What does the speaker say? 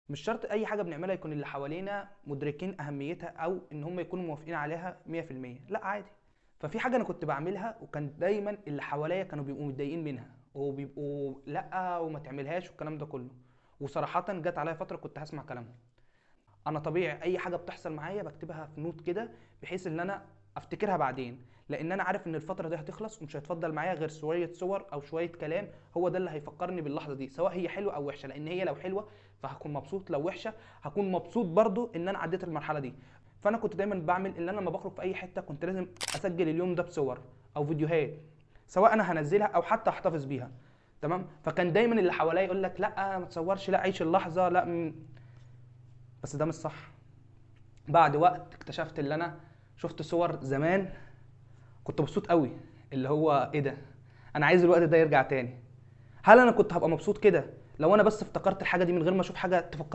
مش شرط اي حاجه بنعملها يكون اللي حوالينا مدركين اهميتها او ان هم يكونوا موافقين عليها 100%، لا عادي. ففي حاجه انا كنت بعملها وكان دايما اللي حواليا كانوا بيبقوا متضايقين منها وبيبقوا لا وما تعملهاش والكلام ده كله. وصراحه جت عليا فتره كنت هسمع كلامهم. انا طبيعي اي حاجه بتحصل معايا بكتبها في نوت كده، بحيث ان انا افتكرها بعدين، لان انا عارف ان الفتره دي هتخلص ومش هيتفضل معايا غير شويه صور او شويه كلام، هو ده اللي هيفكرني باللحظه دي، سواء هي حلوه او وحشه. لان هي لو حلوه فهكون مبسوط، لو وحشه هكون مبسوط برضو ان انا عديت المرحله دي. فانا كنت دايما بعمل ان انا لما بخرج في اي حته كنت لازم اسجل اليوم ده بصور او فيديوهات، سواء انا هنزلها او حتى احتفظ بيها. تمام. فكان دايما اللي حواليا يقول لك لا ما تصورش، لا عيش اللحظه، لا بس ده مش صح. بعد وقت اكتشفت ان انا شفت صور زمان كنت مبسوط قوي، اللي هو ايه ده، انا عايز الوقت ده يرجع تاني. هل انا كنت هبقى مبسوط كده لو انا بس افتكرت الحاجه دي من غير ما اشوف حاجه تفكرني